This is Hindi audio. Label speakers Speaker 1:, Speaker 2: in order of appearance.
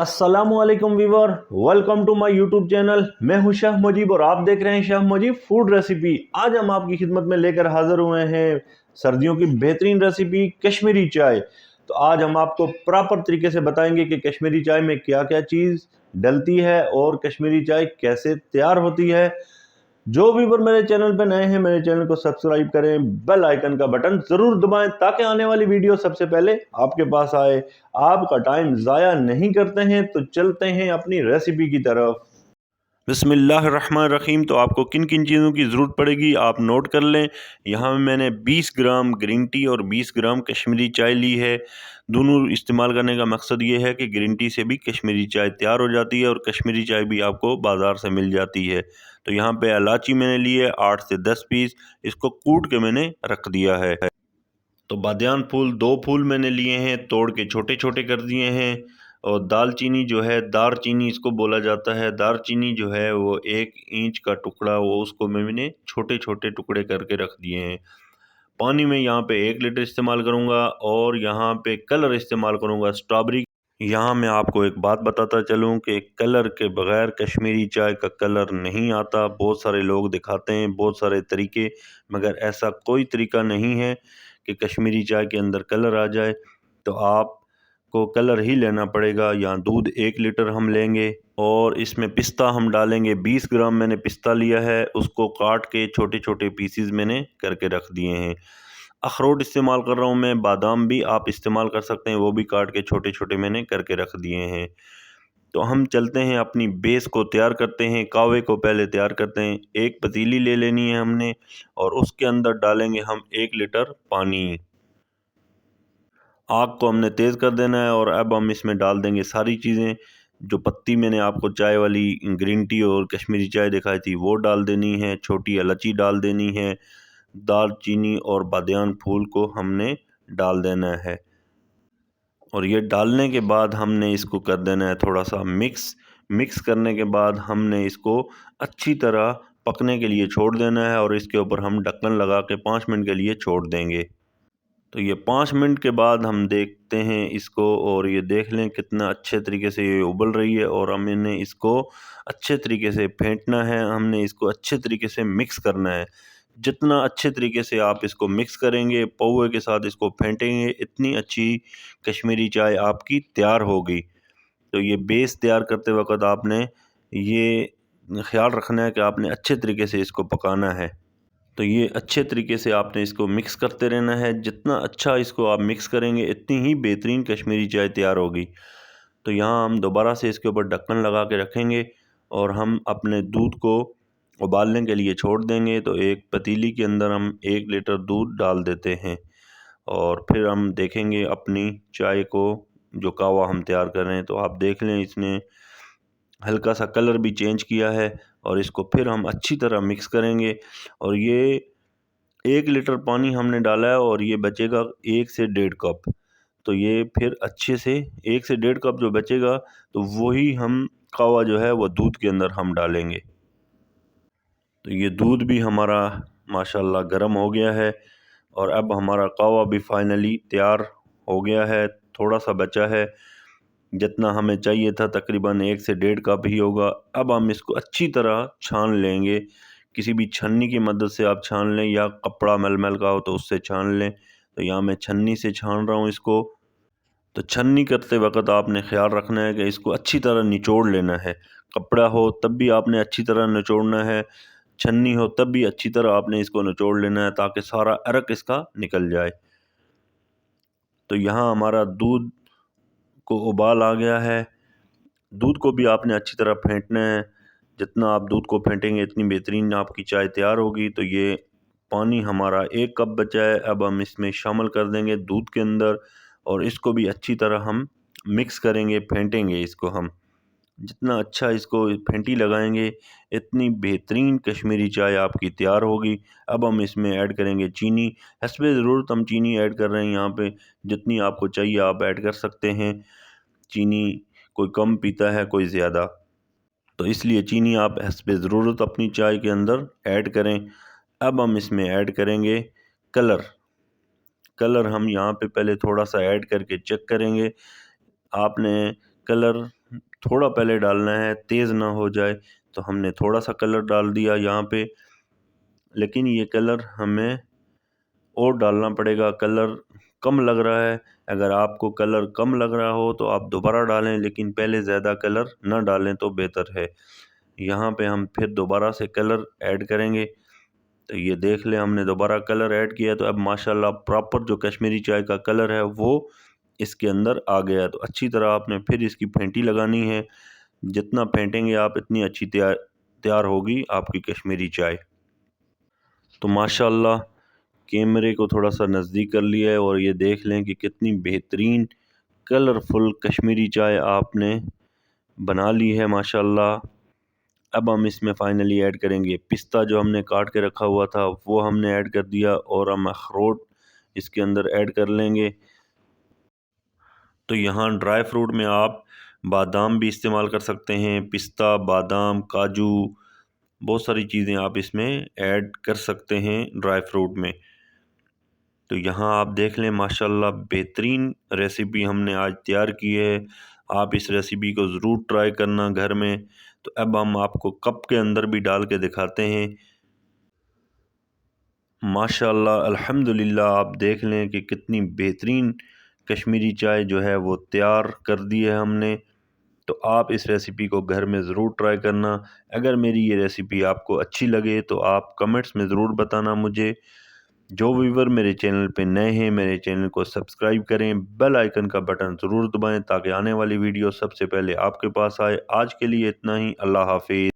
Speaker 1: अस्सलामुअलैकुम viewer, welcome to my YouTube channel. मैं हूं शाह मुजीब और आप देख रहे हैं शाह मुजीब फूड रेसिपी। आज हम आपकी खिदमत में लेकर हाजिर हुए हैं सर्दियों की बेहतरीन रेसिपी कश्मीरी चाय। तो आज हम आपको प्रॉपर तरीके से बताएंगे कि कश्मीरी चाय में क्या क्या चीज़ डलती है और कश्मीरी चाय कैसे तैयार होती है। जो व्यूवर मेरे चैनल पर नए हैं, मेरे चैनल को सब्सक्राइब करें, बेल आइकन का बटन जरूर दबाएं ताकि आने वाली वीडियो सबसे पहले आपके पास आए। आपका टाइम ज़ाया नहीं करते हैं तो चलते हैं अपनी रेसिपी की तरफ। बिस्मिल्लाहिर्रहमानिर्रहीम। तो आपको किन किन चीज़ों की ज़रूरत पड़ेगी आप नोट कर लें। यहाँ मैंने 20 ग्राम ग्रीन टी और 20 ग्राम कश्मीरी चाय ली है। दोनों इस्तेमाल करने का मकसद ये है कि ग्रीन टी से भी कश्मीरी चाय तैयार हो जाती है और कश्मीरी चाय भी आपको बाज़ार से मिल जाती है। तो यहाँ पे इलायची मैंने ली है 8 से 10 पीस, इसको कूट के मैंने रख दिया है। तो बादियान फूल 2 फूल मैंने लिए हैं, तोड़ के छोटे छोटे कर दिए हैं। और दालचीनी जो है, दारचीनी इसको बोला जाता है, दारचीनी जो है वो 1 इंच का टुकड़ा, वो उसको मैंने छोटे छोटे टुकड़े करके रख दिए हैं। पानी में यहाँ पे 1 लीटर इस्तेमाल करूँगा और यहाँ पे कलर इस्तेमाल करूँगा स्ट्रॉबेरी। यहाँ मैं आपको एक बात बताता चलूँ कि कलर के बगैर कश्मीरी चाय का कलर नहीं आता। बहुत सारे लोग दिखाते हैं बहुत सारे तरीके, मगर ऐसा कोई तरीका नहीं है कि कश्मीरी चाय के अंदर कलर आ जाए। तो आपको कलर ही लेना पड़ेगा। यहाँ दूध 1 लीटर हम लेंगे और इसमें पिस्ता हम डालेंगे। 20 ग्राम मैंने पिस्ता लिया है, उसको काट के छोटे छोटे पीसीज मैंने करके रख दिए हैं। अखरोट इस्तेमाल कर रहा हूँ मैं, बादाम भी आप इस्तेमाल कर सकते हैं, वो भी काट के छोटे छोटे मैंने करके रख दिए हैं। तो हम चलते हैं अपनी बेस को तैयार करते हैं। कावे को पहले तैयार करते हैं। एक पतीली ले लेनी है हमने और उसके अंदर डालेंगे हम 1 लीटर पानी। आग को हमने तेज़ कर देना है और अब हम इसमें डाल देंगे सारी चीज़ें। जो पत्ती मैंने आपको चाय वाली ग्रीन टी और कश्मीरी चाय दिखाई थी वो डाल देनी है, छोटी इलायची डाल देनी है, दालचीनी और बादियान फूल को हमने डाल देना है। और ये डालने के बाद हमने इसको कर देना है थोड़ा सा मिक्स। मिक्स करने के बाद हमने इसको अच्छी तरह पकने के लिए छोड़ देना है और इसके ऊपर हम ढक्कन लगा के 5 मिनट के लिए छोड़ देंगे। तो ये 5 मिनट के बाद हम देखते हैं इसको और ये देख लें कितना अच्छे तरीके से ये उबल रही है। और हमने इसको अच्छे तरीके से फेंटना है, हमने इसको अच्छे तरीके से मिक्स करना है। जितना अच्छे तरीके से आप इसको मिक्स करेंगे, पौवे के साथ इसको फेंटेंगे, इतनी अच्छी कश्मीरी चाय आपकी तैयार होगी। तो ये बेस तैयार करते वक्त आपने ये ख्याल रखना है कि आपने अच्छे तरीके से इसको पकाना है। तो ये अच्छे तरीके से आपने इसको मिक्स करते रहना है। जितना अच्छा इसको आप मिक्स करेंगे इतनी ही बेहतरीन कश्मीरी चाय तैयार होगी। तो यहाँ हम दोबारा से इसके ऊपर ढक्कन लगा के रखेंगे और हम अपने दूध को उबालने के लिए छोड़ देंगे। तो एक पतीली के अंदर हम 1 लीटर दूध डाल देते हैं और फिर हम देखेंगे अपनी चाय को, जो कावा हम तैयार कर रहे हैं। तो आप देख लें इसने हल्का सा कलर भी चेंज किया है और इसको फिर हम अच्छी तरह मिक्स करेंगे। और ये 1 लीटर पानी हमने डाला है और ये बचेगा 1 से 1.5 कप। तो ये फिर अच्छे से 1 से 1.5 कप जो बचेगा तो वही हम कावा जो है वो दूध के अंदर हम डालेंगे। तो ये दूध भी हमारा माशाल्लाह गर्म हो गया है और अब हमारा कावा भी फाइनली तैयार हो गया है। थोड़ा सा बचा है, जितना हमें चाहिए था तकरीबन 1 से 1.5 कप ही होगा। अब हम इसको अच्छी तरह छान लेंगे। किसी भी छन्नी की मदद से आप छान लें या कपड़ा मलमल का हो तो उससे छान लें। तो यहाँ मैं छन्नी से छान रहा हूँ इसको। तो छन्नी करते वक्त आपने ख्याल रखना है कि इसको अच्छी तरह निचोड़ लेना है। कपड़ा हो तब भी आपने अच्छी तरह निचोड़ना है, छन्नी हो तब भी अच्छी तरह आपने इसको निचोड़ लेना है ताकि सारा अरक इसका निकल जाए। तो यहाँ हमारा दूध को उबाल आ गया है। दूध को भी आपने अच्छी तरह फेंटना है। जितना आप दूध को फेंटेंगे इतनी बेहतरीन आपकी चाय तैयार होगी। तो ये पानी हमारा 1 कप बचा है, अब हम इसमें शामिल कर देंगे दूध के अंदर और इसको भी अच्छी तरह हम मिक्स करेंगे, फेंटेंगे इसको हम। जितना अच्छा इसको फेंटी लगाएंगे इतनी बेहतरीन कश्मीरी चाय आपकी तैयार होगी। अब हम इसमें ऐड करेंगे चीनी। हस्बे ज़रूरत हम चीनी ऐड कर रहे हैं यहाँ पे, जितनी आपको चाहिए आप ऐड कर सकते हैं। चीनी कोई कम पीता है कोई ज़्यादा, तो इसलिए चीनी आप हस्बे ज़रूरत अपनी चाय के अंदर ऐड करें। अब हम इसमें ऐड करेंगे कलर। कलर हम यहाँ पे पहले थोड़ा सा ऐड करके चेक करेंगे। आपने कलर थोड़ा पहले डालना है, तेज़ ना हो जाए। तो हमने थोड़ा सा कलर डाल दिया यहाँ पे, लेकिन ये कलर हमें और डालना पड़ेगा। कलर कम लग रहा है, अगर आपको कलर कम लग रहा हो तो आप दोबारा डालें, लेकिन पहले ज़्यादा कलर ना डालें तो बेहतर है। यहाँ पे हम फिर दोबारा से कलर ऐड करेंगे। तो ये देख लें, हमने दोबारा कलर ऐड किया तो अब माशाल्लाह प्रॉपर जो कश्मीरी चाय का कलर है वो इसके अंदर आ गया। तो अच्छी तरह आपने फिर इसकी फेंटी लगानी है। जितना फेंटेंगे आप, इतनी अच्छी तैयार होगी आपकी कश्मीरी चाय। तो माशाल्लाह कैमरे को थोड़ा सा नज़दीक कर लिया है और ये देख लें कि कितनी बेहतरीन कलरफुल कश्मीरी चाय आपने बना ली है माशाल्लाह। अब हम इसमें फाइनली ऐड करेंगे पिस्ता, जो हमने काट के रखा हुआ था वो हमने ऐड कर दिया, और हम अखरोट इसके अंदर ऐड कर लेंगे। तो यहाँ ड्राई फ्रूट में आप बादाम भी इस्तेमाल कर सकते हैं, पिस्ता, बादाम, काजू, बहुत सारी चीज़ें आप इसमें ऐड कर सकते हैं ड्राई फ्रूट में। तो यहाँ आप देख लें माशाल्लाह बेहतरीन रेसिपी हमने आज तैयार की है। आप इस रेसिपी को ज़रूर ट्राई करना घर में। तो अब हम आपको कप के अंदर भी डाल के दिखाते हैं। माशाल्लाह अल्हम्दुलिल्लाह, आप देख लें कि कितनी बेहतरीन कश्मीरी चाय जो है वो तैयार कर दी है हमने। तो आप इस रेसिपी को घर में ज़रूर ट्राई करना। अगर मेरी ये रेसिपी आपको अच्छी लगे तो आप कमेंट्स में ज़रूर बताना मुझे। जो व्यूवर मेरे चैनल पे नए हैं, मेरे चैनल को सब्सक्राइब करें, बेल आइकन का बटन ज़रूर दबाएं ताकि आने वाली वीडियो सबसे पहले आपके पास आए। आज के लिए इतना ही। अल्लाह हाफिज़।